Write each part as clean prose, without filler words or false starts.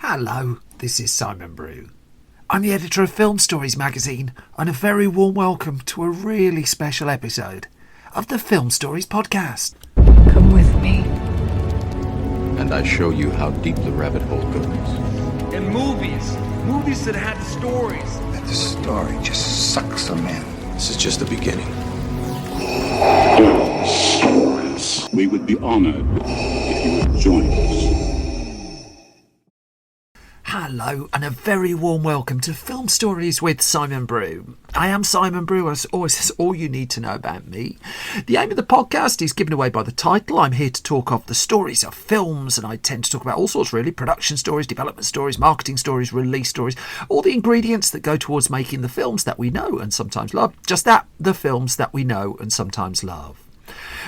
Hello, this is Simon Brew. I'm the editor of Film Stories magazine, and a very warm welcome to a really special episode of the Film Stories podcast. Come with me. And I show you how deep the rabbit hole goes. And movies that had stories. And the story just sucks them in. This is just the beginning. Stories. We would be honored if you would join us. Hello, and a very warm welcome to Film Stories with Simon Brew. I am Simon Brew, as always, that's all you need to know about me. The aim of the podcast is given away by the title. I'm here to talk of the stories of films, and I tend to talk about all sorts really, production stories, development stories, marketing stories, release stories, all the ingredients that go towards making the films that we know and sometimes love. Just that, the films that we know and sometimes love.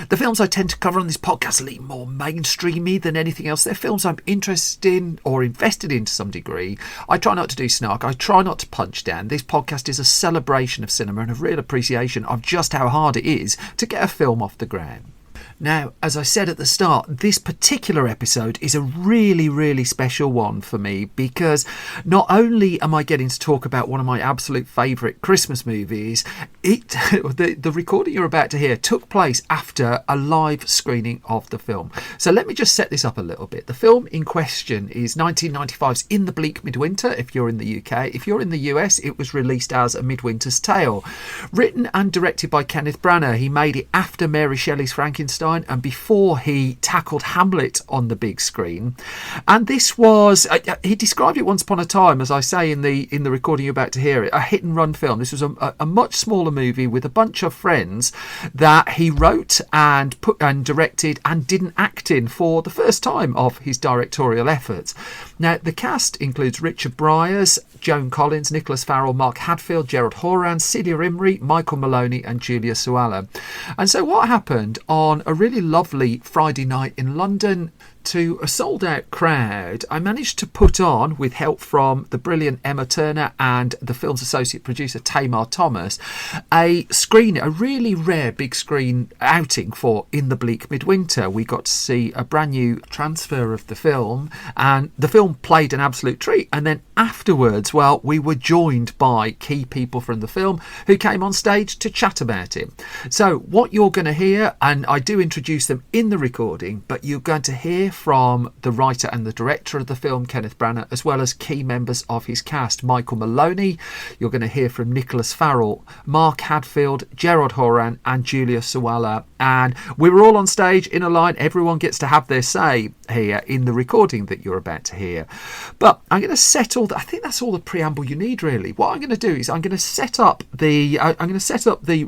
The films I tend to cover on this podcast are a little more mainstreamy than anything else. They're films I'm interested in or invested in to some degree. I try not to do snark. I try not to punch down. This podcast is a celebration of cinema and a real appreciation of just how hard it is to get a film off the ground. Now, as I said at the start, this particular episode is a really, really special one for me because not only am I getting to talk about one of my absolute favourite Christmas movies, the recording you're about to hear took place after a live screening of the film. So let me just set this up a little bit. The film in question is 1995's In The Bleak Midwinter, if you're in the UK. If you're in the US, it was released as A Midwinter's Tale. Written and directed by Kenneth Branagh, he made it after Mary Shelley's Frankenstein and before he tackled Hamlet on the big screen. And this was, he described it once upon a time, as I say in the recording you're about to hear it, a hit and run film. This was a much smaller movie with a bunch of friends that he wrote and directed and didn't act in for the first time of his directorial efforts. Now, the cast includes Richard Briers, Joan Collins, Nicholas Farrell, Mark Hadfield, Gerard Horan, Celia Imrie, Michael Maloney and Julia Suella. And so what happened on a really lovely Friday night in London, to a sold-out crowd, I managed to put on, with help from the brilliant Emma Turner and the film's associate producer Tamar Thomas, a really rare big screen outing for In The Bleak Midwinter. We got to see a brand new transfer of the film, and the film played an absolute treat. And then afterwards, well, we were joined by key people from the film who came on stage to chat about it. So what you're going to hear, and I do introduce them in the recording, but you're going to hear from the writer and the director of the film, Kenneth Branagh, as well as key members of his cast, Michael Maloney. You're going to hear from Nicholas Farrell, Mark Hadfield, Gerard Horan and Julia Suella. And we were all on stage in a line. Everyone gets to have their say here in the recording that you're about to hear. But I'm going to set all I think that's all the preamble you need, really. What I'm going to do is I'm going to set up the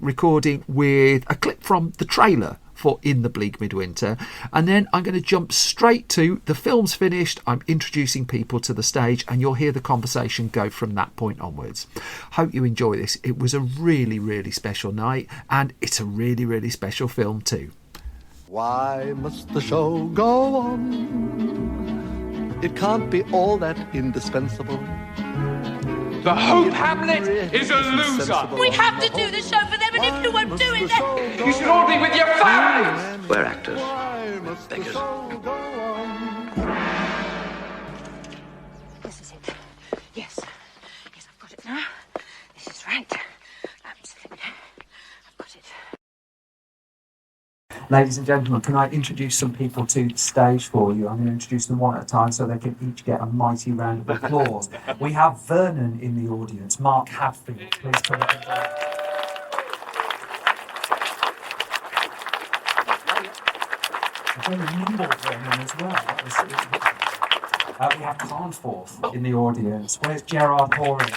recording with a clip from the trailer for In The Bleak Midwinter, and then I'm going to jump straight to the film's finished, I'm introducing people to the stage, and you'll hear the conversation go from that point onwards. Hope you enjoy this. It was a really, really special night, and it's a really, really special film too. Why must the show go on? It can't be all that indispensable. The Hope Hamlet is a loser. We have to do the show for them, and if you won't do it, then... You should all be with your families. We're actors. Beggars. This is it. Yes, I've got it now. This is right. Absolutely. I've got it. Ladies and gentlemen, can I introduce some people to the stage for you? I'm going to introduce them one at a time so they can each get a mighty round of applause. We have Vernon in the audience. Mark Hadfield, please come up. A very nimble Vernon as well. We have Carnforth in the audience. Where's Gerard Horan?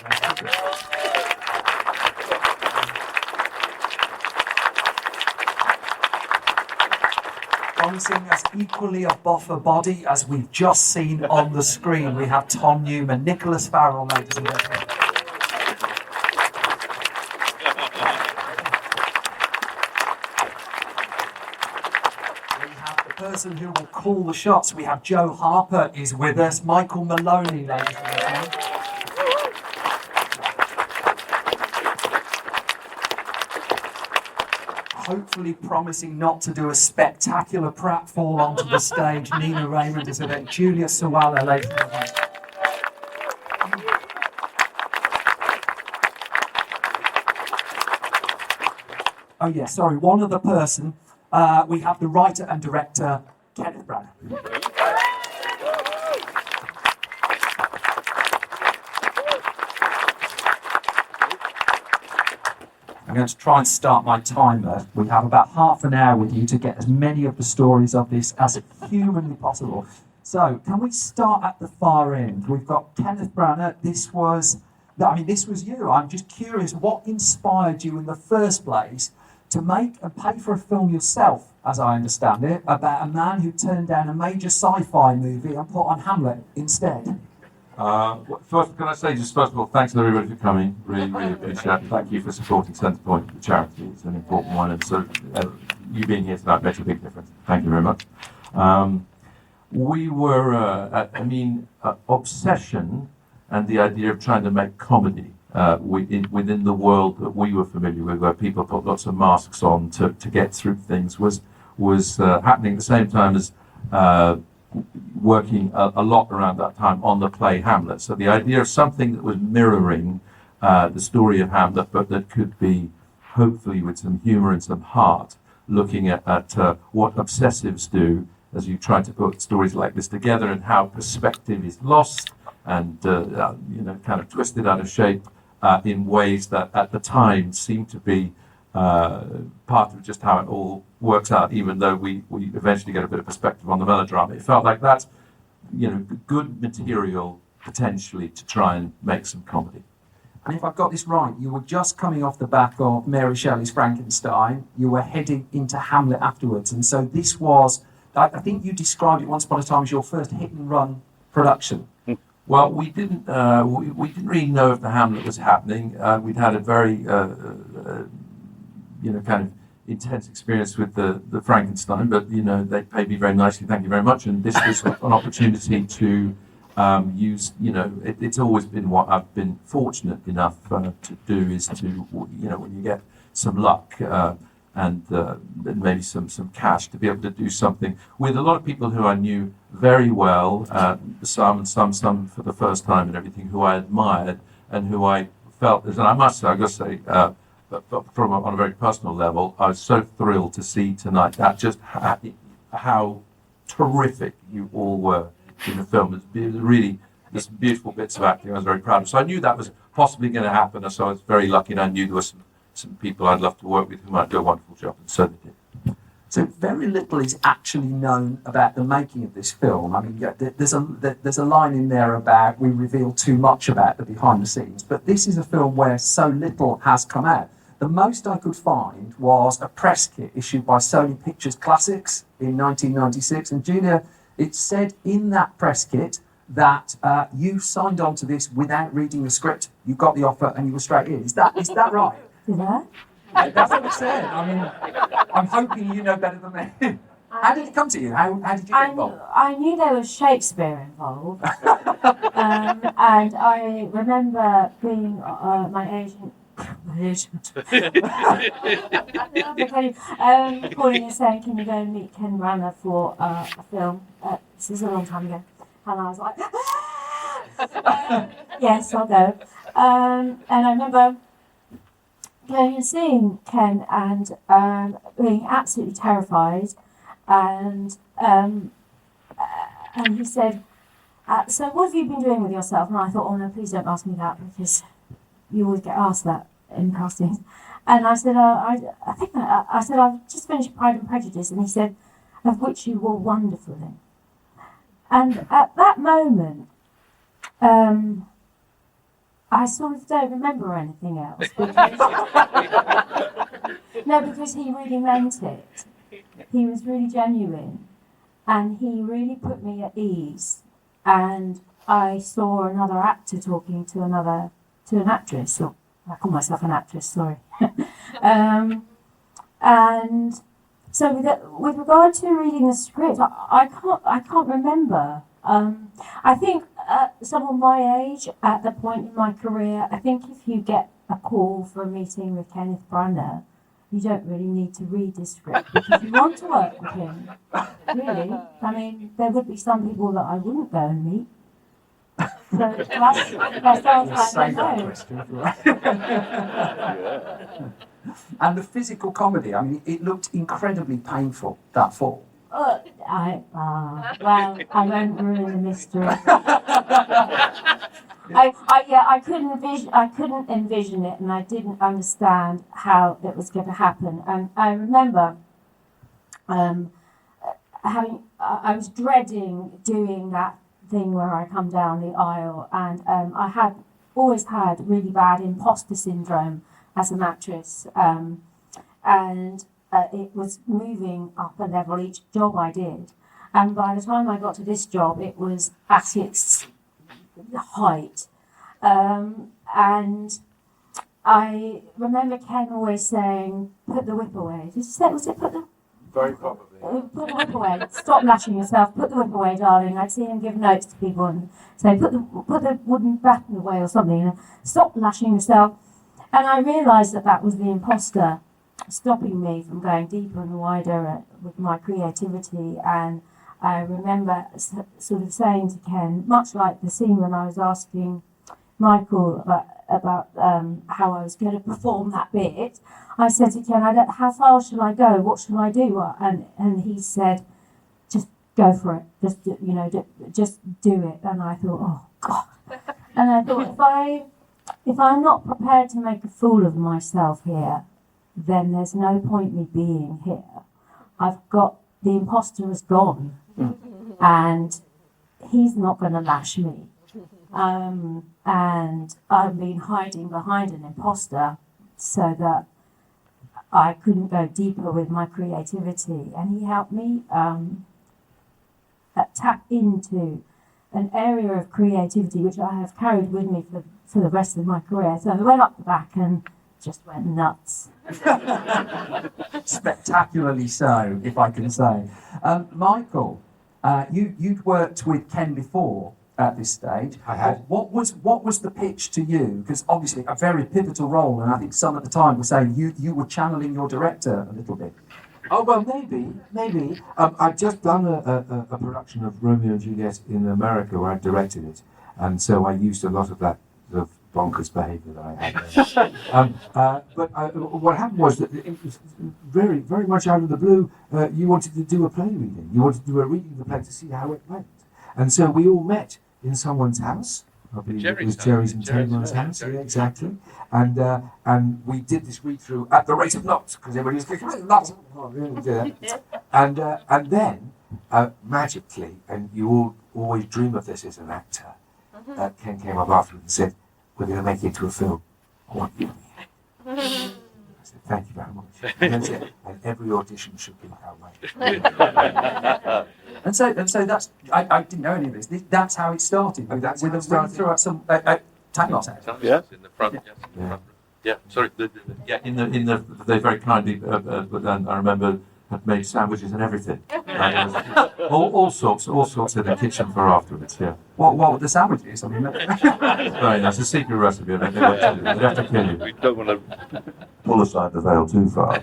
Promising as equally a buffer body as we've just seen on the screen, we have Tom Newman, Nicholas Farrell, ladies and gentlemen. We have the person who will call the shots. We have Joe Harper is with us, Michael Maloney, ladies and gentlemen. Hopefully promising not to do a spectacular pratfall onto the stage. Nina Raymond is with it. Julia Suella, ladies and gentlemen. Oh, yeah, sorry, one other person. We have the writer and director, Kenneth Branagh. I'm going to try and start my timer. We have about half an hour with you to get as many of the stories of this as humanly possible. So, can we start at the far end? We've got Kenneth Branagh. This was you. I'm just curious, what inspired you in the first place to make and pay for a film yourself, as I understand it, about a man who turned down a major sci-fi movie and put on Hamlet instead? First, can I say just first of all, thanks to everybody for coming. Really, really appreciate it. Thank you for supporting Centrepoint, the charity. It's an important one, and so you being here tonight makes a big difference. Thank you very much. We were, obsession and the idea of trying to make comedy within the world that we were familiar with, where people put lots of masks on to get through things, was happening at the same time as working a lot around that time on the play Hamlet. So the idea of something that was mirroring the story of Hamlet, but that could be hopefully with some humour and some heart, looking at what obsessives do as you try to put stories like this together, and how perspective is lost and kind of twisted out of shape in ways that at the time seemed to be part of just how it all works out, even though we eventually get a bit of perspective on the melodrama. It felt like that's good material potentially to try and make some comedy. And if I've got this right, you were just coming off the back of Mary Shelley's Frankenstein. You were heading into Hamlet afterwards, and so this was, I think you described it once upon a time as your first hit and run production. Well, we didn't really know if the Hamlet was happening. We'd had a very kind of intense experience with the Frankenstein, but they paid me very nicely, thank you very much. And this was an opportunity to use, it's always been what I've been fortunate enough to do, is to, when you get some luck and maybe some cash, to be able to do something with a lot of people who I knew very well, some for the first time and everything, who I admired and who I felt, and I must say, I've got to say, but on a very personal level, I was so thrilled to see tonight that just how terrific you all were in the film. It was really just beautiful bits of acting I was very proud of. So I knew that was possibly going to happen, so I was very lucky, and I knew there were some people I'd love to work with who might do a wonderful job, and so they did. So very little is actually known about the making of this film. I mean, there's a line in there about we reveal too much about the behind the scenes, but this is a film where so little has come out. The most I could find was a press kit issued by Sony Pictures Classics in 1996, and Julia, it said in that press kit that you signed on to this without reading the script. You got the offer and you were straight in. Is that right? Did I? That's what it said. I mean, I'm hoping you know better than me. How did it come to you? How did you get involved? I knew there was Shakespeare involved. And I remember being my agent calling and saying, can you go and meet Ken Branagh for a film? This is a long time ago. And I was like, yes, I'll go. And I remember going and seeing Ken and being absolutely terrified, and he said, so what have you been doing with yourself? And I thought, oh no, please don't ask me that, because you always get asked that in castings. And I said, I said, I've just finished Pride and Prejudice, and he said, of which you were wonderful in. And at that moment, I sort of don't remember anything else. Because he really meant it. He was really genuine, and he really put me at ease. And I saw another actor talking to an actress. Or I call myself an actress, sorry. And so with regard to reading the script, I can't remember. I think someone my age, at the point in my career, I think if you get a call for a meeting with Kenneth Branagh, you don't really need to read this script, because you want to work with him. Really. I mean, there would be some people that I wouldn't go and meet. So that sounds like no. And the physical comedy, I mean, it looked incredibly painful, that fall. Well, I won't ruin the mystery. I couldn't envision it, and I didn't understand how it was going to happen. And I remember I was dreading doing that thing where I come down the aisle, and I had always had really bad imposter syndrome as an actress, and it was moving up a level each job I did. And by the time I got to this job, it was at its height. And I remember Ken always saying, "Put the whip away." Did you say, was it put the... Very probably. Put the whip away. Stop lashing yourself. Put the whip away, darling. I'd see him give notes to people and say, put the wooden baton away or something. Stop lashing yourself. And I realised that was the imposter stopping me from going deeper and wider with my creativity. And I remember sort of saying to Ken, much like the scene when I was asking Michael about how I was going to perform that bit, I said to Ken, how far shall I go? What shall I do? And he said, just go for it. Just do it. And I thought, oh God. And I thought, if I'm not prepared to make a fool of myself here, then there's no point me being here. The imposter is gone, and he's not going to lash me. And I've been hiding behind an imposter so that I couldn't go deeper with my creativity. And he helped me tap into an area of creativity which I have carried with me for the rest of my career. So I went up the back and just went nuts. Spectacularly so, if I can say. Michael, you'd worked with Ken before at this stage. I had. What was the pitch to you? Because obviously a very pivotal role, and I think some at the time were saying you were channeling your director a little bit. Oh, well, maybe. I'd just done a production of Romeo and Juliet in America where I directed it, and so I used a lot of that sort of bonkers behaviour that I had there. But what happened was that it was very, very much out of the blue. You wanted to do a play reading. You wanted to do a reading of the play to see how it went. And so we all met in someone's house. I believe it was Jerry's and Tamar's house. Yeah, exactly. And we did this read through at the rate of knots because everybody was going nuts. And then magically, and you all always dream of this as an actor, Ken came up afterwards and said, "We're going to make it into a film. I want you." I said, "Thank you very much." And that's it. And every audition should be that way. And so that's, I didn't know any of this. That's how it started. With a run through some Tamar's house. Yeah. In the front. Yeah. Yes, in the front. Yeah. Sorry. In the they very kindly, but then I remember had made sandwiches and everything. all sorts in the kitchen for afterwards. Yeah. What were the sandwiches? I mean, Very nice. A secret recipe. They'd have to kill you. We don't want to. Pull aside the veil too far.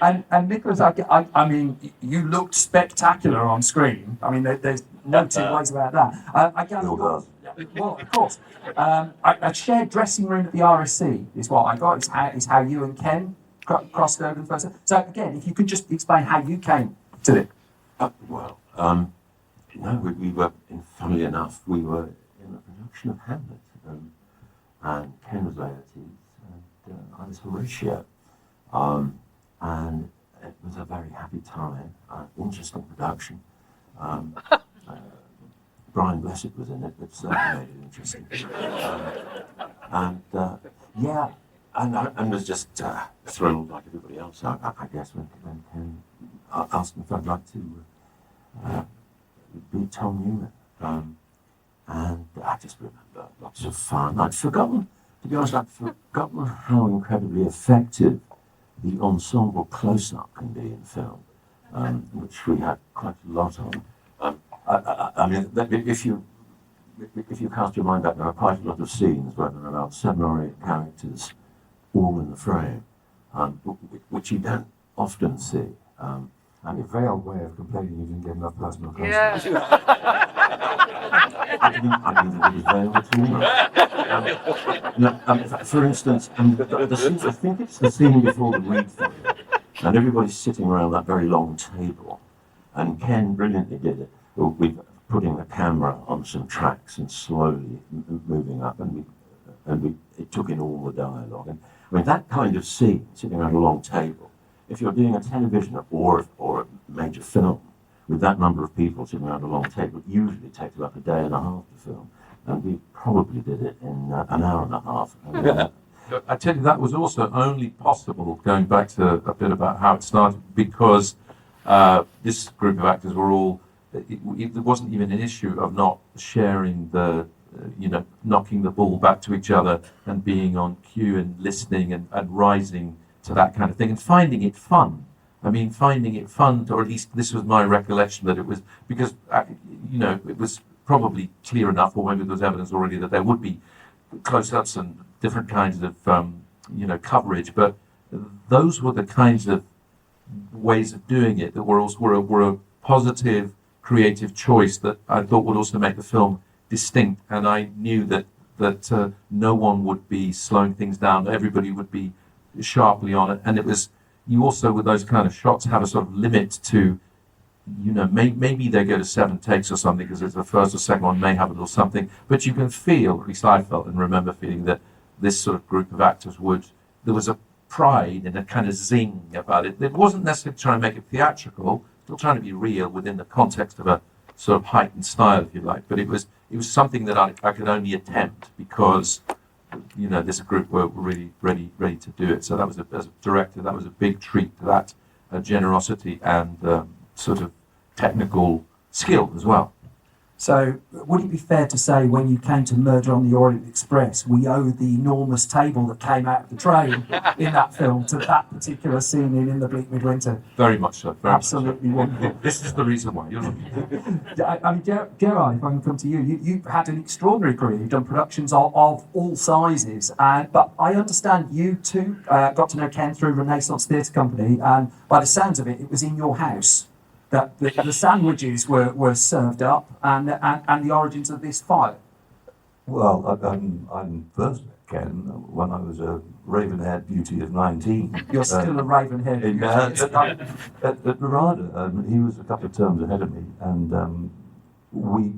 And Nicholas, I mean, you looked spectacular on screen. I mean, there's no two ways about that. I gather. Well, of course. A shared dressing room at the RSC is what I got. Is how you and Ken crossed over the first time. So again, if you could just explain how you came to it. We were, funnily enough, we were in a production of Hamlet, and Ken was Laertes, and I was Horatio, and it was a very happy time, interesting production. Brian Blessed was in it, but certainly made it interesting. And was just thrilled like everybody else, I guess, when Ken asked me if I'd like to be Tom Newman. And I just remember lots of fun. I'd forgotten how incredibly effective the ensemble close-up can be in film, which we had quite a lot of. I mean, if you cast your mind back, there are quite a lot of scenes where there are about 7 or 8 characters all in the frame, which you don't often see. And a veiled way of complaining you didn't get enough plasma. I didn't think it was veiled at all. For instance, the scene, I think it's the scene before the read through, and everybody's sitting around that very long table, and Ken brilliantly did it with putting the camera on some tracks and slowly moving up, and it took in all the dialogue. And I mean, that kind of scene, sitting around a long table, if you're doing a television or a major film with that number of people sitting around a long table, it usually takes about a day and a half to film. And we probably did it in an hour and a half. I tell you, that was also only possible, going back to a bit about how it started, because this group of actors were all, it wasn't even an issue of not sharing the, knocking the ball back to each other and being on cue and listening and rising to that kind of thing and finding it fun. I mean, finding it fun, or at least this was my recollection, that it was, because, it was probably clear enough, or maybe there was evidence already, that there would be close-ups and different kinds of, coverage, but those were the kinds of ways of doing it that were a positive, creative choice that I thought would also make the film distinct, and I knew that no one would be slowing things down, everybody would be sharply on it, and it was, you also, with those kind of shots, have a sort of limit to, maybe they go to 7 takes or something, because it's the first or second one may have a little something, but you can feel, at least I felt and remember feeling, that this sort of group of actors there was a pride and a kind of zing about it. It wasn't necessarily trying to make it theatrical, still trying to be real within the context of a sort of heightened style, if you like, but it was something that I could only attempt because this group were really ready to do it. So that was, as a director, that was a big treat to that generosity and sort of technical skill as well. So would it be fair to say, when you came to Murder on the Orient Express, we owe the enormous table that came out of the train in that film to that particular scene in The Bleak Midwinter? Very much so. Absolutely wonderful. This is the reason why. I mean, Gerard, if I can come to you, you've had an extraordinary career. You've done productions of all sizes, but I understand you too got to know Ken through Renaissance Theatre Company, and by the sounds of it, it was in your house that the sandwiches were served up, and the origins of this fire. Well, I'm first met Ken when I was a raven-haired beauty of 19. You're still a raven-haired beauty. At Narada, he was a couple of terms ahead of me, and we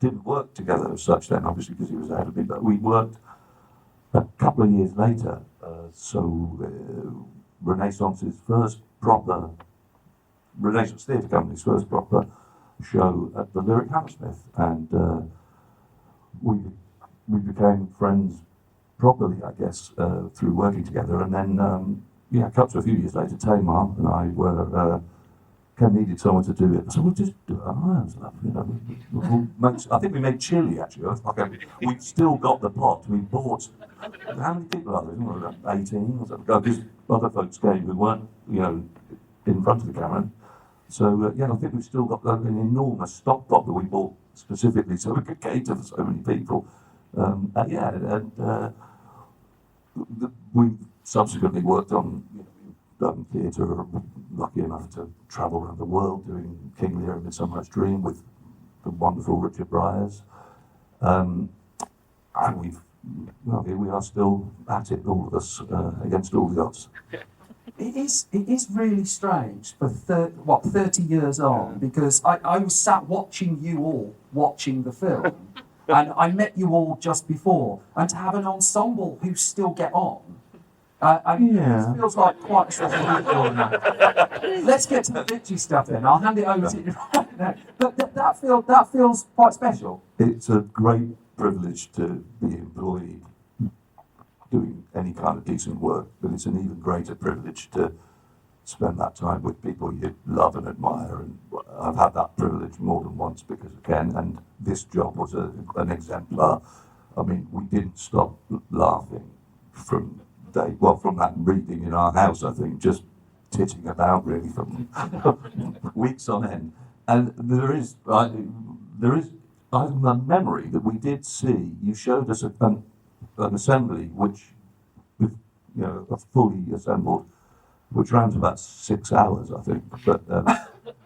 didn't work together as such then, obviously, because he was ahead of me, but we worked a couple of years later. Renaissance's first proper Renaissance Theatre Company's first proper show at the Lyric Hammersmith, and we became friends properly, I guess, through working together. And then, a few years later, Tamar and I were, Ken needed someone to do it, so we'll just do it our own stuff, I think we made Chili, actually. We've still got the pot. We bought, how many people are there? 18 or something. Because other folks came who weren't, in front of the camera. So, I think we've still got an enormous stock pot that we bought specifically so we could cater for so many people. We subsequently worked on, done theatre, lucky enough to travel around the world doing King Lear and Midsummer Night's Dream with the wonderful Richard Briers. And we are still at it, all of us, against all the odds. It is really strange for 30 years on, because I was sat watching you all watching the film, and I met you all just before, and to have an ensemble who still get on, it feels like quite a sort of Let's get to the bitchy stuff then. I'll hand it over to you right now. But that feels quite special. It's a great privilege to be employed doing any kind of decent work, but it's an even greater privilege to spend that time with people you love and admire, and I've had that privilege more than once because of Ken, and this job was an exemplar. I mean, we didn't stop laughing from that reading in our house, I think, just titting about really from weeks on end. And there is I have a memory that we did see, you showed us an assembly which, with a fully assembled which ran to about 6 hours, I think. But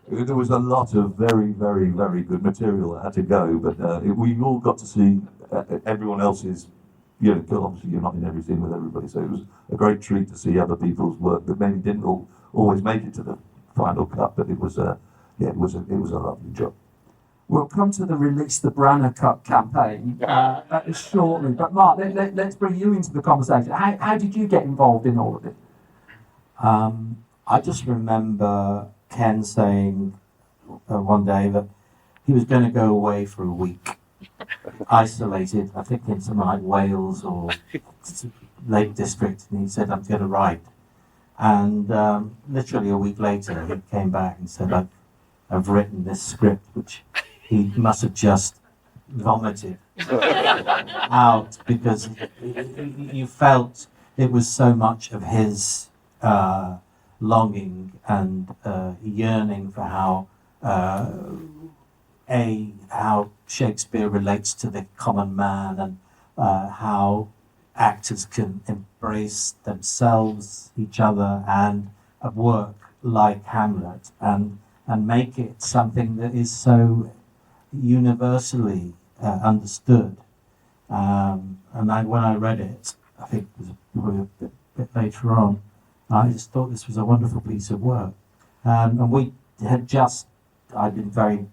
there was a lot of very, very, very good material that had to go. But we all got to see everyone else's. You know, 'cause obviously you're not in every scene with everybody, so it was a great treat to see other people's work that maybe didn't always make it to the final cut. But it was a lovely job. We'll come to the Release the Branagh Cup campaign shortly. But Mark, let's bring you into the conversation. How did you get involved in all of it? I just remember Ken saying one day that he was going to go away for a week, isolated, I think in somewhere like Wales or Lake District, and he said, I'm going to write. And literally a week later, he came back and said, I've written this script, which he must have just vomited out, because you felt it was so much of his longing and yearning for how Shakespeare relates to the common man, and how actors can embrace themselves, each other, and a work like Hamlet, and make it something that is so universally understood. And when I read it, I think it was probably a bit later on, I just thought this was a wonderful piece of work. And we had I'd been very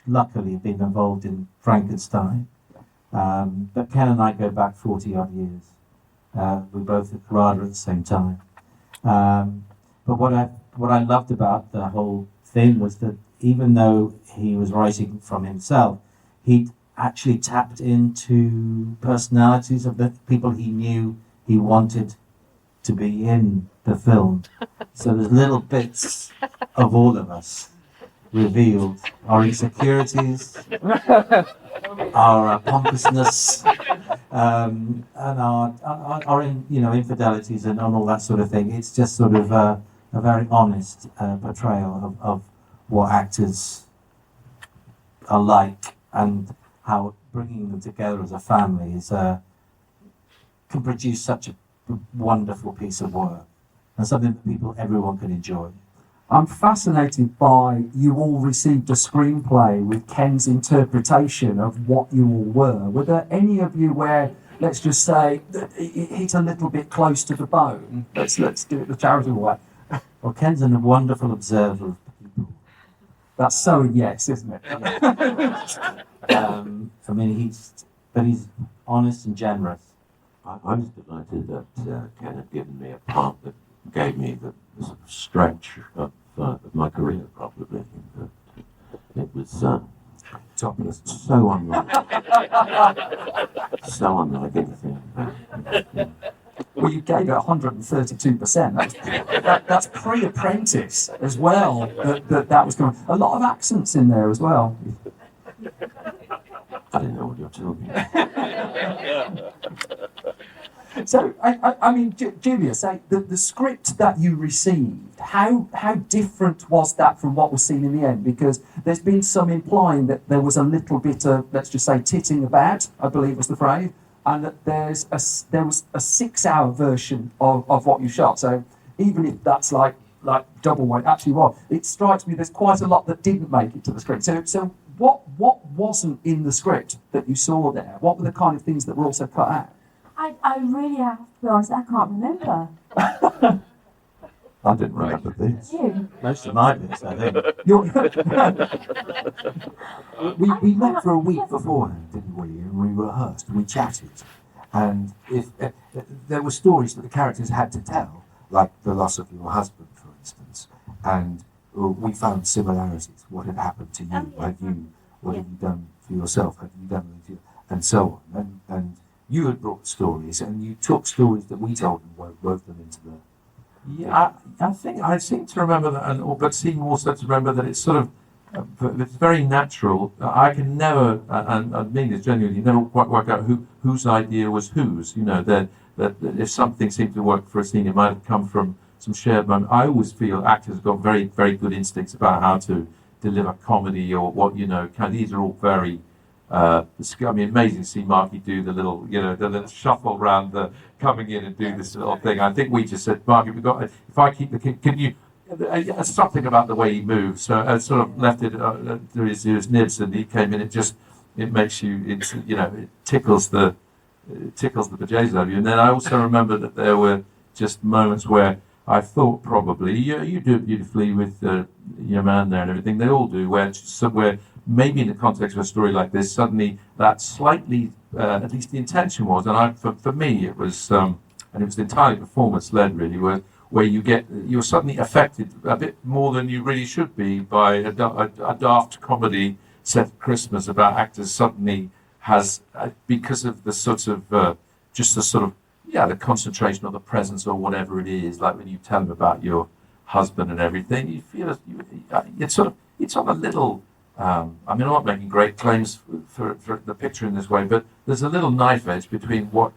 luckily been involved in Frankenstein. But Ken and I go back 40 odd years. We both at Carrara at the same time. But what I loved about the whole thing was that even though he was writing from himself, he actually tapped into personalities of the people he knew he wanted to be in the film. So there's little bits of all of us revealed, our insecurities, our pompousness, and our infidelities and all that sort of thing. It's just sort of a very honest portrayal of what actors are like, and how bringing them together as a family can produce such a wonderful piece of work, and something that everyone can enjoy. I'm fascinated by you all received a screenplay with Ken's interpretation of what you all were. Were there any of you where, let's just say, it hit a little bit close to the bone? Let's do it the charitable way. Well, Ken's a wonderful observer of people. That's so yes, isn't it? I mean, he's honest and generous. I was delighted that Ken had given me a part that gave me the sort of stretch of my career, probably. It was so unlike anything. Well, you gave it 132%. That's pre-apprentice as well. That was going. A lot of accents in there as well. I didn't know what you're talking about. So, I mean, Julia, say the script that you received, how different was that from what was seen in the end? Because there's been some implying that there was a little bit of, let's just say, titting about, I believe was the phrase, and that there was a 6-hour version of what you shot. So even if that's like double what it actually was, it strikes me there's quite a lot that didn't make it to the script. So what wasn't in the script that you saw there? What were the kind of things that were also cut out? I really have to be honest, I can't remember. I didn't remember this. You? Most of my bits, I think. We met for a week beforehand, didn't we? And we rehearsed and we chatted. And if there were stories that the characters had to tell, like the loss of your husband, for instance, and we found similarities. What had happened to you? What have you done for yourself? Have you done with you? And so on. And you had brought stories, and you took stories that we told and wove them into the. Yeah, I think I seem to remember that, but seem also to remember that it's sort of it's very natural. I can never, and I mean this genuinely, never quite work out whose idea was whose. You know, that if something seemed to work for a scene, it might have come from some shared moment. I always feel actors have got very, very good instincts about how to deliver comedy or what, you know. These are all very amazing to see Marky do the little shuffle around the coming in and do this little thing. I think we just said, Marky, if I keep the kid, can you? Something about the way he moves. So I sort of left it to his nibs, and he came in. It makes you, it tickles the bejesus out of you. And then I also remember that there were just moments where I thought probably you do it beautifully with your man there and everything. They all do. Where maybe in the context of a story like this, suddenly that slightly, at least the intention was, and for me it was, and it was entirely performance led really, where you're suddenly affected a bit more than you really should be by a daft comedy set at Christmas about actors suddenly because of the sort of the concentration of the presence or whatever it is, like when you tell them about your husband and everything, you feel it's on a little. I'm not making great claims for the picture in this way, but there's a little knife edge between what,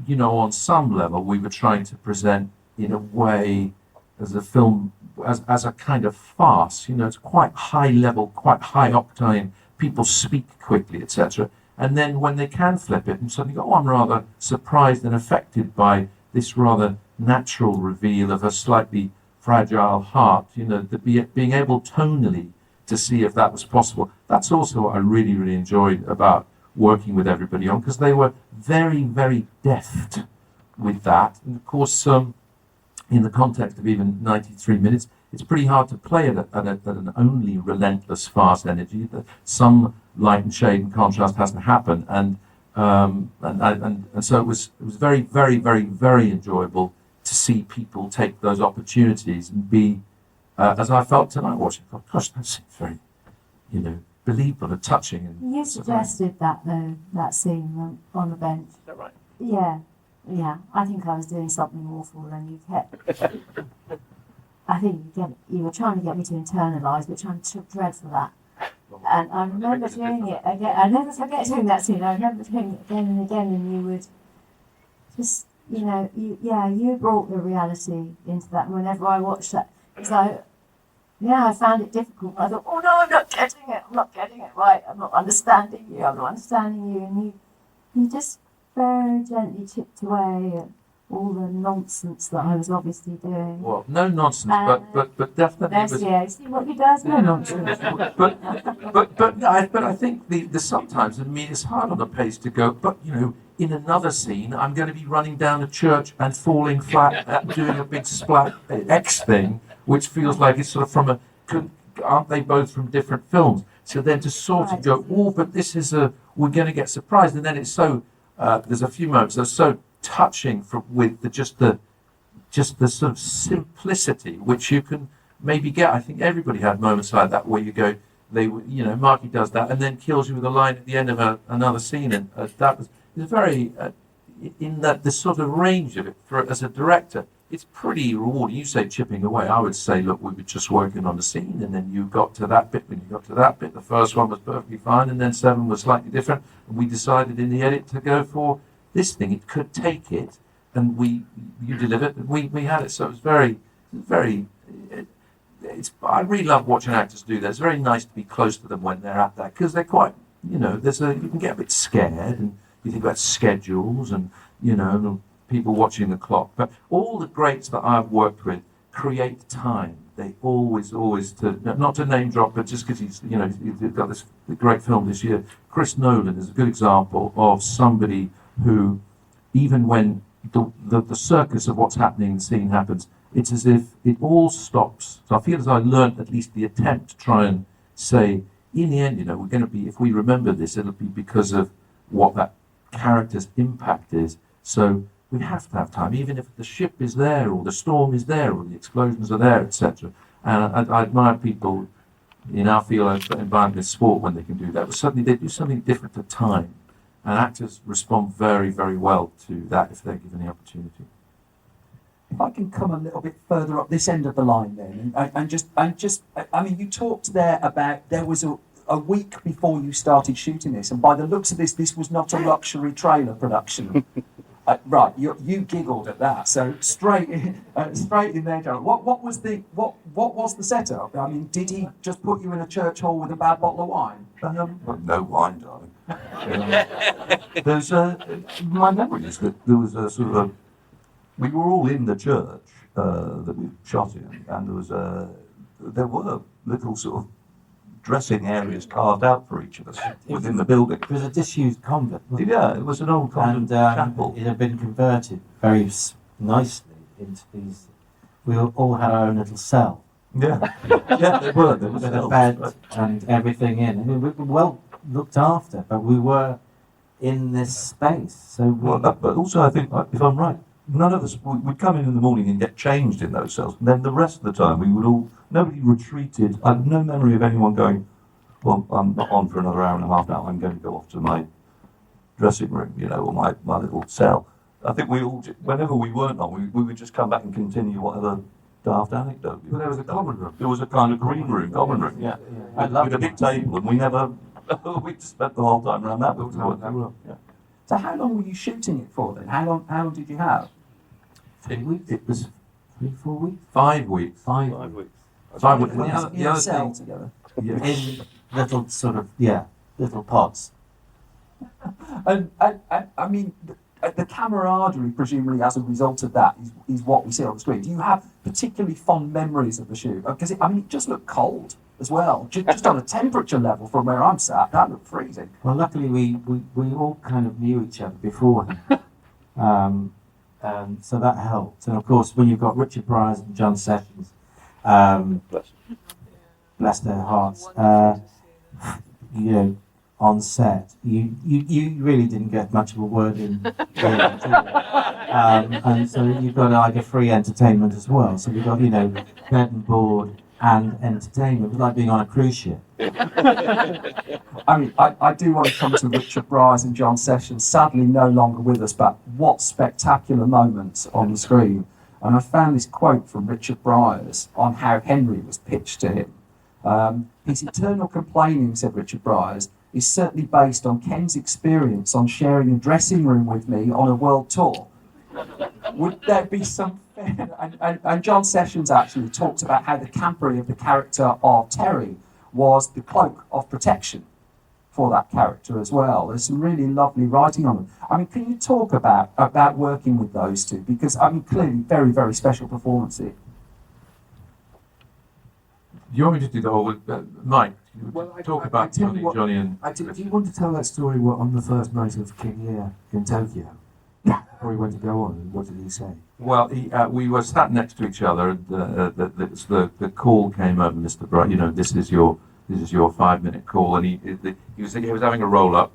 on some level we were trying to present in a way as a film, as a kind of farce. It's quite high level, quite high octane, people speak quickly, etc. And then when they can flip it and suddenly go, I'm rather surprised and affected by this rather natural reveal of a slightly fragile heart, being able tonally to see if that was possible. That's also what I really, really enjoyed about working with everybody on, because they were very, very deft with that. And of course, in the context of even 93 minutes, it's pretty hard to play at an only relentless, fast energy. Some light and shade and contrast has to happen, and so it was very, very, very, very enjoyable to see people take those opportunities and be, as I felt tonight watching. Oh, gosh, that seems very, believable and touching. And you suggested that though, that scene on the bench. Is that right? Yeah. Yeah, I think I was doing something awful, and you kept. I think you were trying to get me to internalise, which I'm dreadful at. And I remember doing it again. I never forget doing that scene. I remember doing it again and again, and you would just, you brought the reality into that. Whenever I watched that, so I found it difficult. I thought, oh no, I'm not getting it right. I'm not understanding you. And you just very gently chipped away at all the nonsense that I was obviously doing. Well, no nonsense, but definitely. See what he does? No nonsense. but I think the sometimes, it's hard on the pace to go. But in another scene, I'm going to be running down a church and falling flat, and doing a big splat X thing, which feels like it's sort of aren't they both from different films? So then to sort of go, but this is we're going to get surprised, and then it's so. There's a few moments that are so touching with the sort of simplicity which you can maybe get. I think everybody had moments like that where you go, Marky does that and then kills you with a line at the end of another scene, and that was very in that the sort of range of it as a director. It's pretty rewarding. You say chipping away. I would say, look, we were just working on the scene, and then you got to that bit. When you got to that bit, the first one was perfectly fine, and then 7 was slightly different. And we decided in the edit to go for this thing. It could take it, and you delivered, and we had it. So it was very. I really love watching actors do that. It's very nice to be close to them when they're at that, because they're quite, you can get a bit scared, and you think about schedules and people watching the clock. But all the greats that I've worked with create time. They always not to name drop, but just because he's got this great film this year. Chris Nolan is a good example of somebody who, even when the circus of what's happening in the scene happens, it's as if it all stops. So I feel as I learned at least the attempt to try and say, in the end, we're going to be, if we remember this, it'll be because of what that character's impact is. So we have to have time, even if the ship is there, or the storm is there, or the explosions are there, etc. And I admire people in our field of environmental sport when they can do that. But suddenly they do something different to time, and actors respond very, very well to that if they're given the opportunity. If I can come a little bit further up this end of the line, then, and you talked there about there was a week before you started shooting this, and by the looks of this was not a luxury trailer production. Right, you giggled at that. So straight in there, Joe. What was the setup? I mean, did he just put you in a church hall with a bad bottle of wine? No wine, darling. My memory is that there was a sort of we were all in the church that we shot in, and there were little sort of dressing areas carved out for each of us within the building. It was a disused convent, wasn't it? Yeah, it was an old convent chapel. It had been converted very nicely into these. We all had our own little cell. Yeah, yeah, they were. There was with a bed and everything in. I mean, we were well looked after, but we were in this space. So but also, I think, if I'm right, none of us would come in the morning and get changed in those cells. And then the rest of the time, we would all. Nobody retreated. I have no memory of anyone going, well, I'm not on for another hour and a half now. I'm going to go off to my dressing room, or my little cell. I think we all, whenever we weren't on, we would just come back and continue whatever daft anecdote. Well, there was a common room. There was a kind of green room, common room, yeah. With a big table, and we never, we just spent the whole time around that. Yeah. So how long were you shooting it for then? How long did you have? It was 3-4 weeks? 5 weeks. 5 weeks. 5 weeks. The other thing together. Yeah. In little sort of, little pods. And I mean, the camaraderie, presumably as a result of that, is what we see on the screen. Do you have particularly fond memories of the shoot? Because it just looked cold as well. Just on a temperature level from where I'm sat, that looked freezing. Well, luckily we all kind of knew each other beforehand. And so that helped. And of course, when you've got Richard Bryars and John Sessions, bless their hearts, on set, you really didn't get much of a word in there at all. And so you've got like a free entertainment as well. So we've got, bed and board and entertainment. It was like being on a cruise ship. I mean, I do want to come to Richard Bryars and John Sessions, sadly no longer with us, but what spectacular moments on the screen. And I found this quote from Richard Bryars on how Henry was pitched to him. His eternal complaining, said Richard Bryars, is certainly based on Ken's experience on sharing a dressing room with me on a world tour. Would there be some... And John Sessions actually talked about how the campery of the character of Terry was the cloak of protection for that character as well. There's some really lovely writing on them. I mean, can you talk about working with those two? Because, clearly very, very special performances. You want me to do the whole... Mike, talk about Johnny and... Do you want to tell that story on the first night of King Lear in Tokyo? Before he went to go on, and what did he say? Well, we were sat next to each other, and the call came over, Mr. Bright. This is your 5-minute call, and he was having a roll up,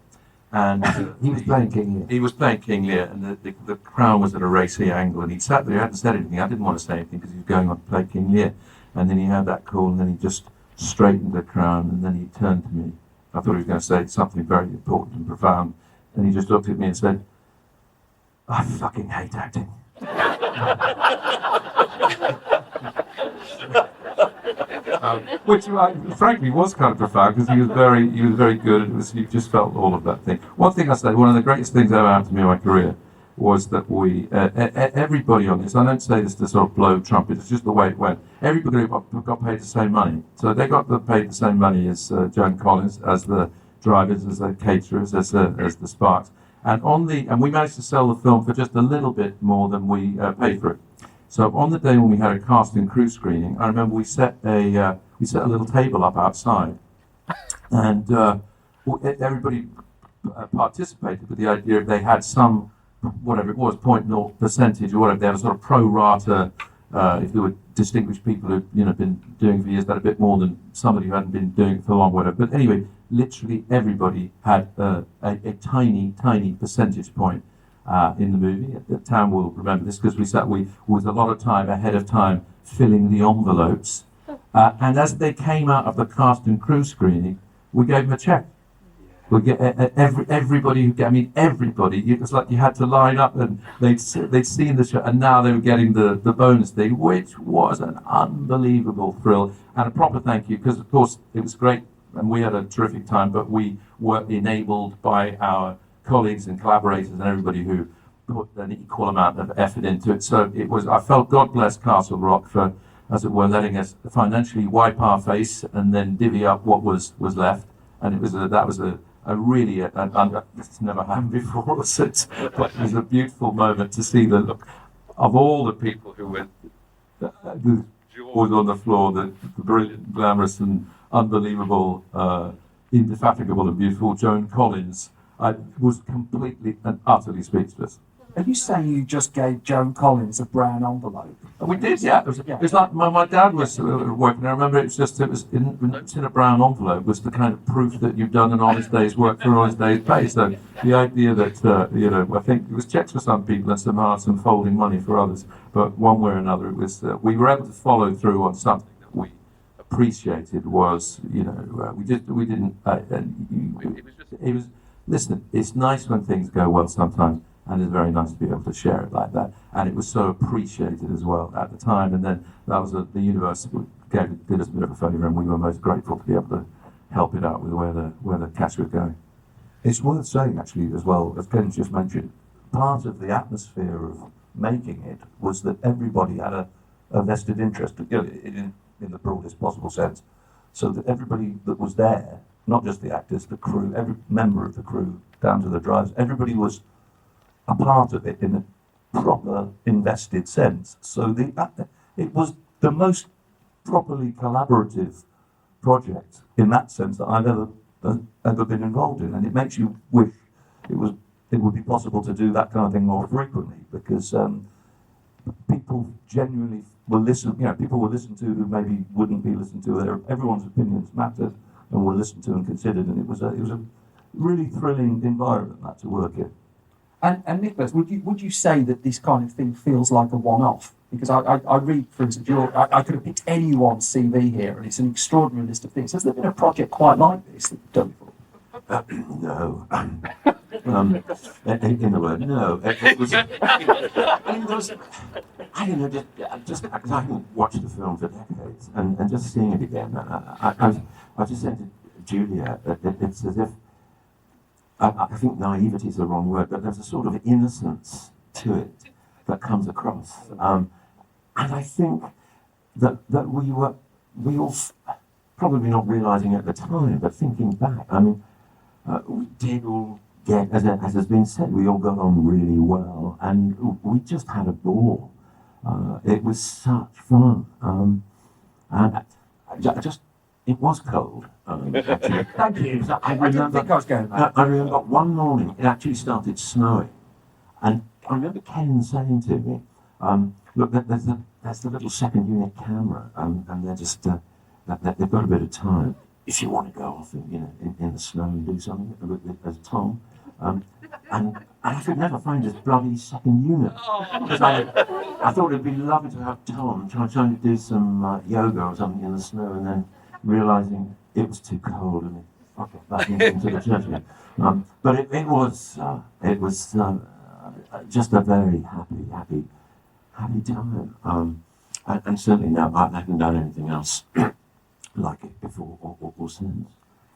and he was playing King Lear. He was playing King Lear, and the crown was at a racy angle, and he sat there. He hadn't said anything. I didn't want to say anything because he was going on to play King Lear, and then he had that call, and then he just straightened the crown, and then he turned to me. I thought he was going to say something very important and profound, and he just looked at me and said, "I fucking hate acting." Which, frankly, was kind of profound because he was very good, and you just felt all of that thing. One thing I say, one of the greatest things that ever happened to me in my career was that everybody on this, I don't say this to sort of blow trumpet, it's just the way it went. Everybody got paid the same money. So they got paid the same money as Joan Collins, as the drivers, as the caterers, as the Sparks. And we managed to sell the film for just a little bit more than we paid for it. So on the day when we had a cast and crew screening, I remember we set a little table up outside, and everybody participated with the idea if they had some, whatever it was, 0.0 percentage or whatever, they had a sort of pro rata. If there were distinguished people who'd been doing it for years, that a bit more than somebody who hadn't been doing it for long, whatever. But anyway, literally everybody had a tiny percentage point in the movie. The town will remember this because we was a lot of time ahead of time filling the envelopes, and as they came out of the cast and crew screening, we gave them a check. We get everybody. Everybody. It was like you had to line up, and they'd seen the show, and now they were getting the bonus thing, which was an unbelievable thrill and a proper thank you, because of course it was great and we had a terrific time, but we were enabled by our colleagues and collaborators and everybody who put an equal amount of effort into it. So it was, I felt God bless Castle Rock for, as it were, letting us financially wipe our face and then divvy up what was left. And that was a really, it's never happened before or since, but it was a beautiful moment to see the look of all the people who were the jaws on the floor, the brilliant, glamorous and unbelievable, indefatigable and beautiful Joan Collins. I was completely and utterly speechless. Are you saying you just gave Joan Collins a brown envelope? We did, yeah. It was like my dad was working. I remember it was in a brown envelope was the kind of proof that you've done an honest day's work for an honest day's pay. So the idea that I think it was checks for some people and some folding money for others. But one way or another, it was we were able to follow through on something that we appreciated. Was we didn't. It was. Listen, it's nice when things go well sometimes. And it's very nice to be able to share it like that. And it was so appreciated as well at the time. And then that was the universe did us a bit of a favour, and we were most grateful to be able to help it out with where the cash was going. It's worth saying, actually, as well, as Ken just mentioned, part of the atmosphere of making it was that everybody had a vested interest, in the broadest possible sense. So that everybody that was there, not just the actors, the crew, every member of the crew, down to the drivers, everybody was a part of it in a proper invested sense. So it was the most properly collaborative project in that sense that I've ever been involved in, and it makes you wish it would be possible to do that kind of thing more frequently, because people genuinely will listen. People will listen to who maybe wouldn't be listened to. Everyone's opinions mattered and were listened to and considered, and it was a really thrilling environment that to work in. And Nicholas, would you say that this kind of thing feels like a one-off? Because I read, for instance, I could have picked anyone's CV here, and it's an extraordinary list of things. Has there been a project quite like this that you've done before? No. In a word, no. It was. I mean, there was. I don't know. Just because I haven't watched the film for decades, and just seeing it again, I just said to Julia, it's as if. I think naivety is the wrong word, but there's a sort of innocence to it that comes across. And I think that we all, probably not realising at the time, but thinking back, I mean, we did all get, as has been said, we all got on really well, and we just had a ball. It was such fun. And it was cold. Actually. Thank you. I didn't think I was going back. I remember one morning it actually started snowing, and I remember Ken saying to me, "Look, there's the little second unit camera, and they're just they've got a bit of time. If you want to go off in the snow and do something as Tom." And I could never find this bloody second unit. Because I thought it'd be lovely to have Tom trying to do some yoga or something in the snow, and then realising it was too cold and I got back into the church again. But it was just a very happy time. And certainly now I haven't done anything else like it before or since.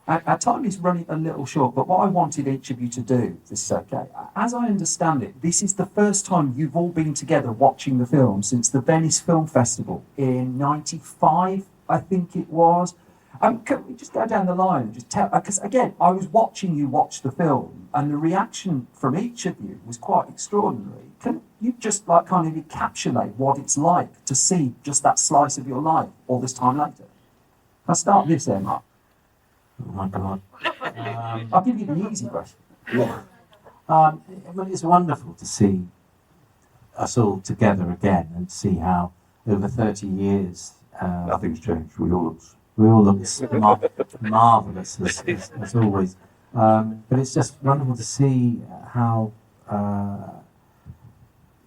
Our time is running a little short, but what I wanted each of you to do, if this is okay, as I understand it, this is the first time you've all been together watching the film since the Venice Film Festival in '95, I think it was. Can we just go down the line and just tell, because again, I was watching you watch the film, and the reaction from each of you was quite extraordinary. Can you just kind of encapsulate what it's like to see just that slice of your life all this time later? I'll start this then, Mark. Oh my God. I'll give you the easy question. Yeah. Well, it's wonderful to see us all together again and see how over 30 years Nothing's changed. We all look marvellous as always. But it's just wonderful to see how,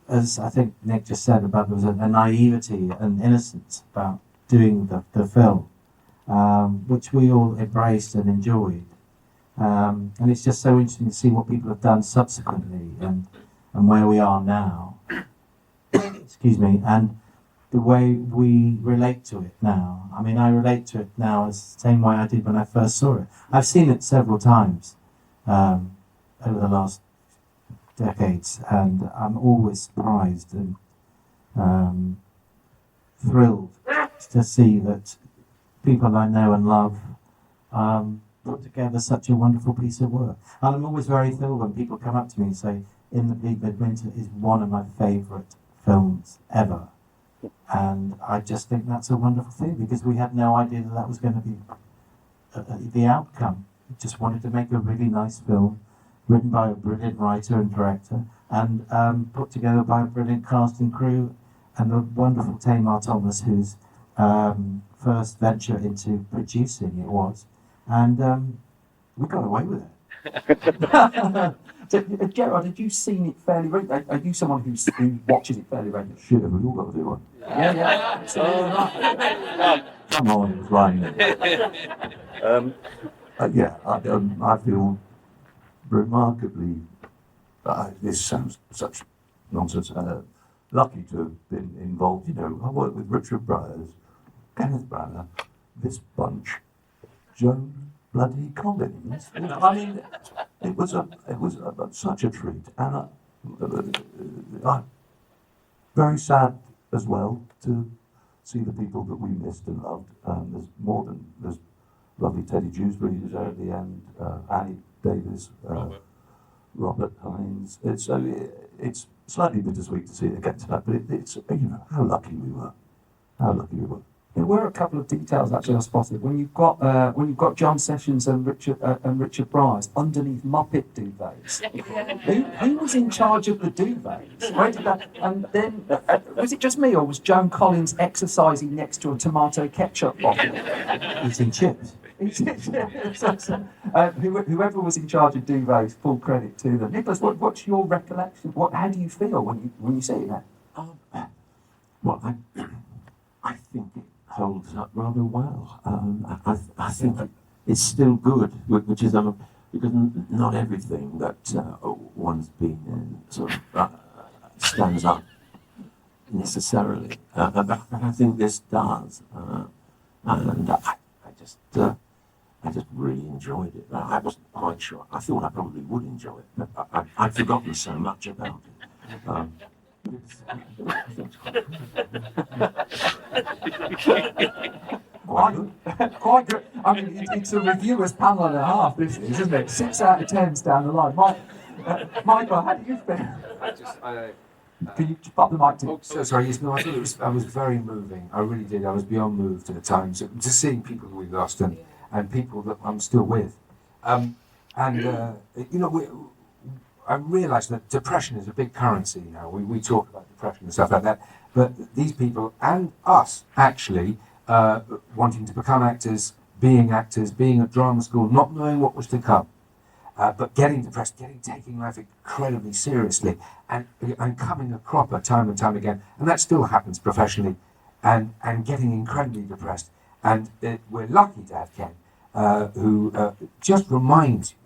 as I think Nick just said, about there was a naivety and innocence about doing the film, which we all embraced and enjoyed. And it's just so interesting to see what people have done subsequently and where we are now. Excuse me. And the way we relate to it now. I mean, I relate to it now as the same way I did when I first saw it. I've seen it several times over the last decades, and I'm always surprised and thrilled to see that people I know and love put together such a wonderful piece of work. And I'm always very thrilled when people come up to me and say, In the Bleak Midwinter is one of my favourite films ever. And I just think that's a wonderful thing, because we had no idea that was going to be the outcome. We just wanted to make a really nice film, written by a brilliant writer and director, and put together by a brilliant cast and crew, and the wonderful Tamar Thomas, whose first venture into producing it was. And we got away with it. So, Gerard, had you seen it fairly regularly? Are you someone who watches it fairly regularly? Shit, we all got to do one. Yeah. Come on, it's raining. I feel remarkably, this sounds such nonsense, lucky to have been involved. You know, I worked with Richard Byers, Kenneth Branagh, this bunch, Joan bloody Collins. I mean, it was such a treat, and I'm very sad as well to see the people that we missed and loved. There's lovely Teddy Dewsbury who's there at the end, Annie Davis, Robert Hines. It's slightly bittersweet to see it get to that, but it's how lucky we were. There were a couple of details actually I spotted when you've got John Sessions and Richard Byers underneath Muppet duvets. Who was in charge of the duvets? Where did that? And then was it just me, or was Joan Collins exercising next to a tomato ketchup bottle? Eating chips. Whoever was in charge of duvets, full credit to them. Nicholas, what's your recollection? How do you feel when you see it now? Well, I think it holds up rather well. I think it's still good, which is because not everything that one's been in sort of stands up necessarily, but I think this does, and I just really enjoyed it. I wasn't quite sure. I thought I probably would enjoy it, but I'd forgotten so much about it. Quite good. I mean, it's a reviewer's panel and a half, this is, isn't it? 6 out of 10's down the line. Michael, how do you feel? Can you pop the mic to? Sorry, I thought I was very moving. I really did. I was beyond moved at the time. So, to seeing people we lost and people that I'm still with. I realised that depression is a big currency now. We talk about depression and stuff like that. But these people and us actually wanting to become actors, being at drama school, not knowing what was to come. But getting depressed, taking life incredibly seriously, and coming a cropper time and time again, and that still happens professionally, and getting incredibly depressed. And we're lucky to have Ken, who just reminds you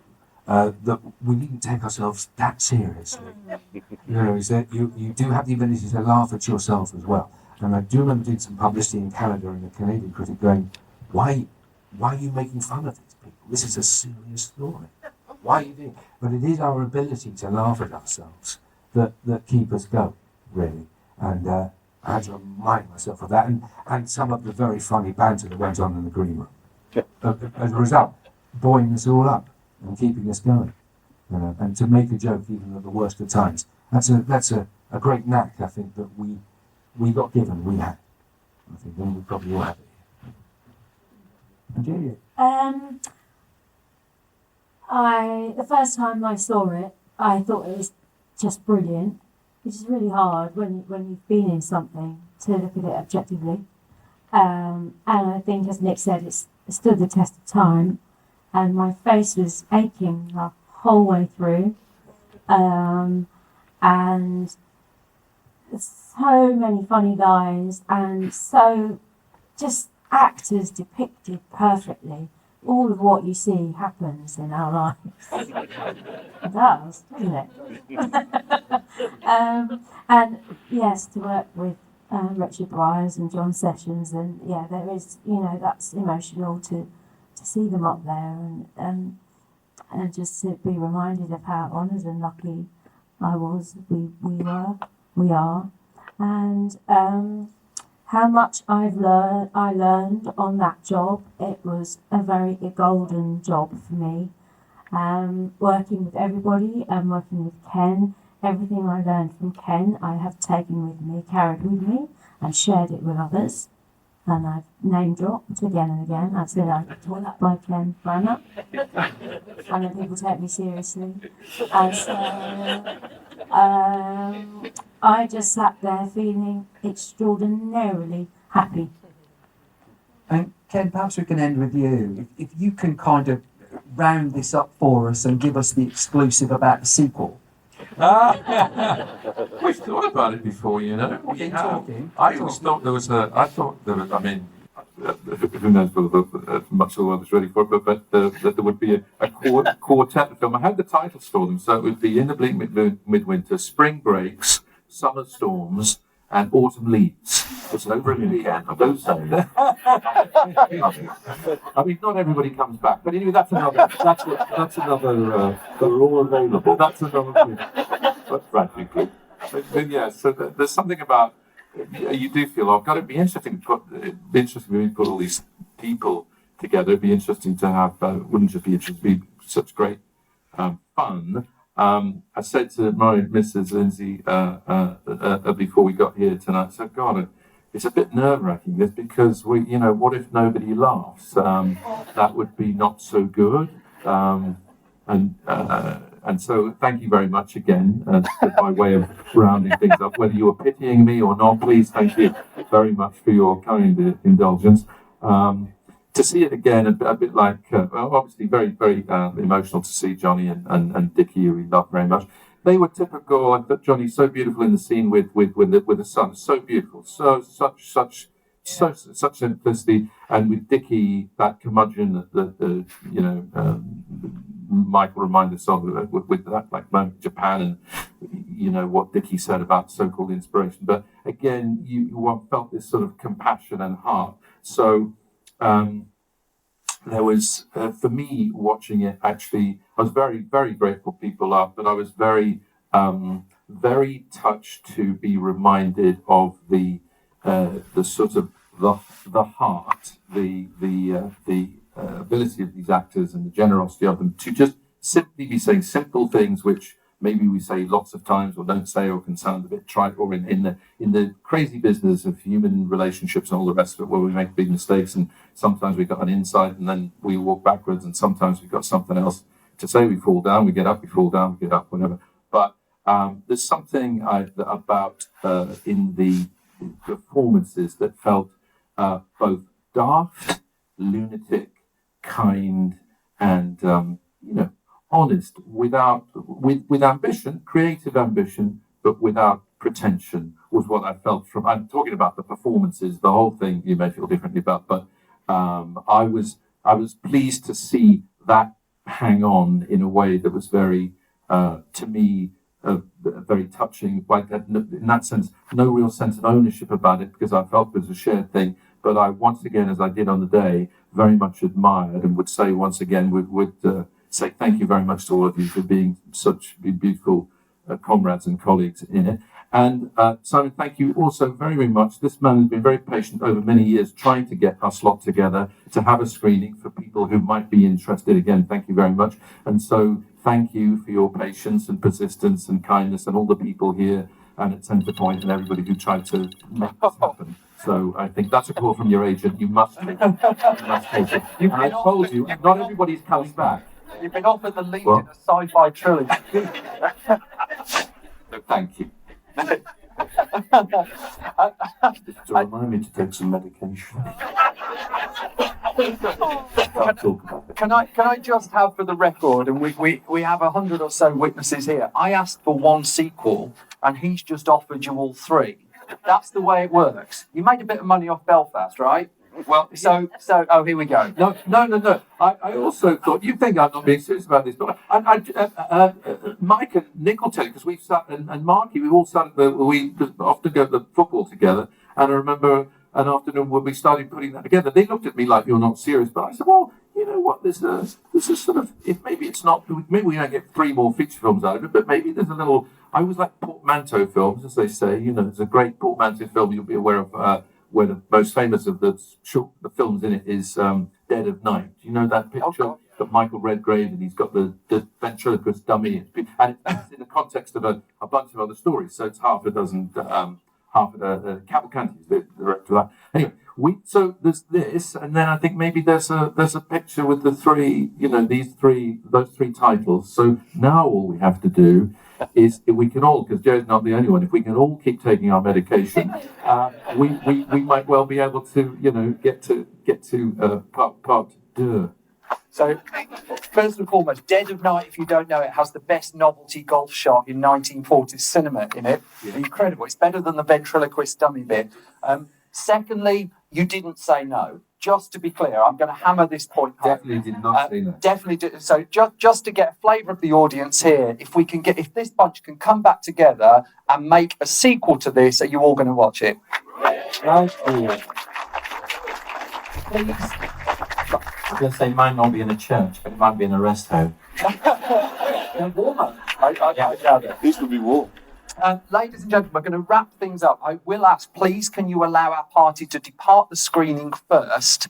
that we needn't take ourselves that seriously. Is that you do have the ability to laugh at yourself as well. And I do remember doing some publicity in Canada, and a Canadian critic going, "Why are you making fun of these people? This is a serious story. Why are you doing?" But it is our ability to laugh at ourselves that keep us going, really. And I had to remind myself of that, and some of the very funny banter that went on in the green room. As a result, buoying us all up and keeping us going. And to make a joke even at the worst of times. That's a great knack, I think, that we got given, we had. I think we probably all have it. And Julia? The first time I saw it, I thought it was just brilliant. It's just really hard when you've been in something to look at it objectively. And I think, as Nick said, it stood the test of time. And my face was aching the whole way through. And so many funny lines, and so just actors depicted perfectly. All of what you see happens in our lives. It does, doesn't it? And yes, to work with Richard Byers and John Sessions, and there is, that's emotional to see them up there and just to be reminded of how honoured and lucky I was, we are, and how much I learned on that job. It was a golden job for me. Working with everybody and working with Ken, everything I learned from Ken, I have taken with me, carried with me, and shared it with others. And I've name dropped again and again. I've said I got taught that by Kenneth Branagh, and then people take me seriously. And so I just sat there feeling extraordinarily happy. And Ken, perhaps we can end with you. If you can kind of round this up for us and give us the exclusive about the sequel. We've thought about it before, you know. I always thought there was I mean, who knows whether much of the world is ready for it, but that there would be a quartet film. I had the titles for them, so it would be In the Bleak Midwinter, Spring Breaks, Summer Storms, and Autumn Leaves. It's over again. I don't say that. I mean, not everybody comes back, but anyway, that's another. They're all available. That's another thing. But practically, but yeah. So there's something about you do feel. Oh, God, it'd be interesting to put all these people together. It'd be interesting to have. Wouldn't just be interesting. It'd be such great fun. I said to my Mrs. Lindsay before we got here tonight, I said, God, it's a bit nerve-wracking this because what if nobody laughs? That would be not so good. And so thank you very much again by way of rounding things up. Whether you were pitying me or not, please thank you very much for your kind indulgence. To see it again, a bit like, obviously very, very emotional to see Johnny and Dickie, who we love very much. They were typical. Johnny's so beautiful in the scene with the sun, so beautiful, such simplicity, and with Dickie, that curmudgeon that Michael reminded us of with that like moment Japan and what Dickie said about so-called inspiration. But again, you felt this sort of compassion and heart. So. There was, for me, watching it, actually, I was very, very grateful people laughed, but I was very, very touched to be reminded of the sort of the heart, the ability of these actors and the generosity of them to just simply be saying simple things which maybe we say lots of times or don't say or can sound a bit trite, or in the crazy business of human relationships and all the rest of it, where we make big mistakes and sometimes we got an insight and then we walk backwards and sometimes we've got something else to say. We fall down, we get up, we fall down, we get up, whatever. But there's something about in the performances that felt both daft, lunatic, kind, and honest, with ambition, creative ambition, but without pretension, was what I felt from. I'm talking about the performances, the whole thing. You may feel differently about, but I was pleased to see that hang on in a way that was very, to me, very touching. Like in that sense, no real sense of ownership about it because I felt it was a shared thing. But I once again, as I did on the day, very much admired and would say once again would say thank you very much to all of you for being such beautiful comrades and colleagues in it. And Simon, thank you also very, very much. This man has been very patient over many years trying to get us lot together to have a screening for people who might be interested. Again, thank you very much. And so thank you for your patience and persistence and kindness and all the people here and at Centrepoint and everybody who tried to make this happen. So I think that's a call from your agent. You must take it. You must take it. And I told you, not everybody's coming back. You've been offered the lead in a sci-fi trilogy. So thank you. Just to remind me to take some medication. Can I just have for the record, and we have 100 or so witnesses here. I asked for one sequel, and he's just offered you all three. That's the way it works. You made a bit of money off Belfast, right? Well, so here we go. No. I also thought, you think I'm not being serious about this, but Mike and Nick will tell you, because we've sat, and Marky, we've all sat, we often go to the football together, and I remember an afternoon when we started putting that together, they looked at me like, you're not serious, but I said, well, you know what? There's a sort of, maybe it's not. Maybe we don't get 3 more feature films out of it, but maybe there's a little. I always like portmanteau films, as they say. You know, there's a great portmanteau film you'll be aware of, where the most famous of the films in it is Dead of Night. Do you know that picture? Got Michael Redgrave, and he's got the ventriloquist dummy, and it's in the context of a bunch of other stories. So it's half a dozen. Cavalcanti is the director of that. Anyway, so there's this, and then I think maybe there's a picture with the 3, you know, those 3 titles. So now all we have to do is, if we can all, because Joe's not the only one, if we can all keep taking our medication, we might well be able to, you know, get to part 2. So, first and foremost, Dead of Night, if you don't know it, has the best novelty golf shot in 1940s cinema in it. Yeah. Incredible. It's better than the ventriloquist dummy bit. Secondly, you didn't say no. Just to be clear, I'm going to hammer this point home. Definitely did not say no. Definitely did. So, just to get a flavour of the audience here, if this bunch can come back together and make a sequel to this, are you all going to watch it? Please. I was going to say, it might not be in a church, but it might be in a rest home. Warmer. I This would be warm. Ladies and gentlemen, we're going to wrap things up. I will ask, please, can you allow our party to depart the screening first,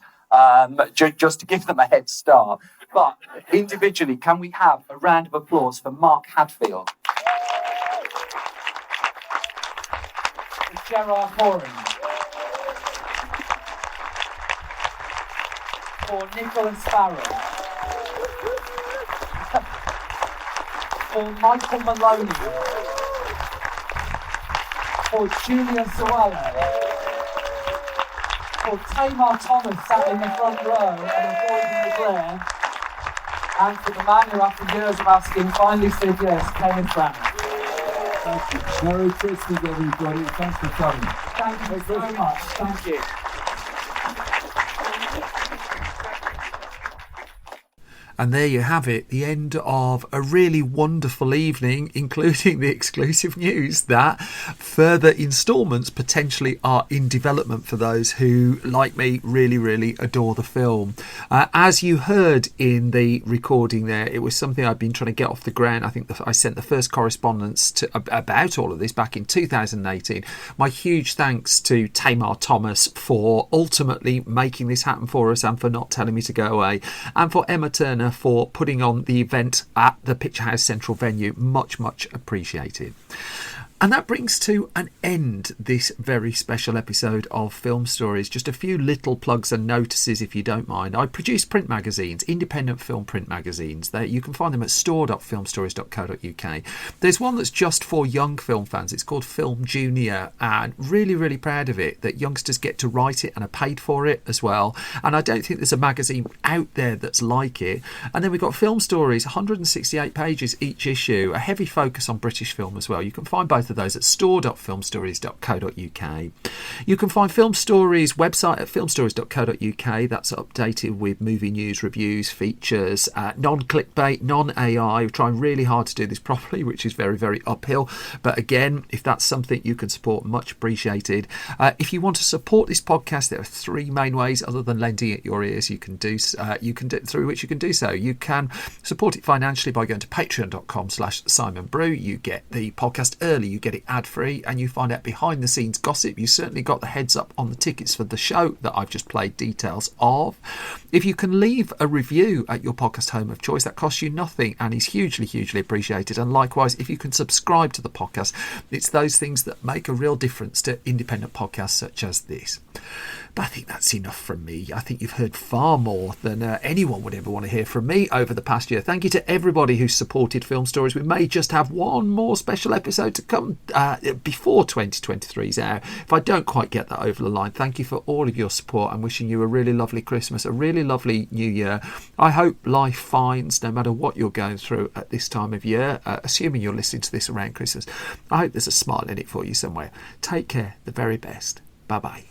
just to give them a head start? But individually, can we have a round of applause for Mark Hadfield? For Gerard Horan? For Nicholas Farrell? For Michael Maloney? For Julia Sawala? For Tamar Thomas sat in the front row and avoiding the glare? And for the man who, after years of asking, finally said yes, Kenneth Branagh. Thank you. Merry Christmas, everybody. Thanks for coming. Thank you so much. Thank you. And there you have it, the end of a really wonderful evening, including the exclusive news that further instalments potentially are in development for those who, like me, really, really adore the film. As you heard in the recording there, it was something I've been trying to get off the ground. I think I sent the first correspondence about all of this back in 2018. My huge thanks to Tamar Thomas for ultimately making this happen for us and for not telling me to go away, and for Emma Turner for putting on the event at the Picture House Central venue. Much, much appreciated. And that brings to an end this very special episode of Film Stories. Just a few little plugs and notices, if you don't mind. I produce print magazines, independent film print magazines. You can find them at store.filmstories.co.uk. There's one that's just for young film fans. It's called Film Junior, and really, really proud of it that youngsters get to write it and are paid for it as well. And I don't think there's a magazine out there that's like it. And then we've got Film Stories, 168 pages each issue, a heavy focus on British film as well. You can find both of those at store.filmstories.co.uk. You can find Film Stories website at filmstories.co.uk. That's updated with movie news, reviews, features, non-clickbait, non-AI. We're trying really hard to do this properly, which is very, very uphill. But again, if that's something you can support, much appreciated. If you want to support this podcast, there are 3 main ways other than lending it your ears you can do through which you can do so. You can support it financially by going to patreon.com/SimonBrew. You get the podcast early, you get it ad-free, and you find out behind the scenes gossip. You certainly got the heads up on the tickets for the show that I've just played details of. If you can leave a review at your podcast home of choice, that costs you nothing and is hugely, hugely appreciated. And likewise, if you can subscribe to the podcast, it's those things that make a real difference to independent podcasts such as this. But I think that's enough from me. I think you've heard far more than anyone would ever want to hear from me over the past year. Thank you to everybody who's supported Film Stories. We may just have one more special episode to come before 2023's out. If I don't quite get that over the line, thank you for all of your support. I'm wishing you a really lovely Christmas, a really lovely New Year. I hope life finds, no matter what you're going through at this time of year, assuming you're listening to this around Christmas, I hope there's a smile in it for you somewhere. Take care, the very best. Bye-bye.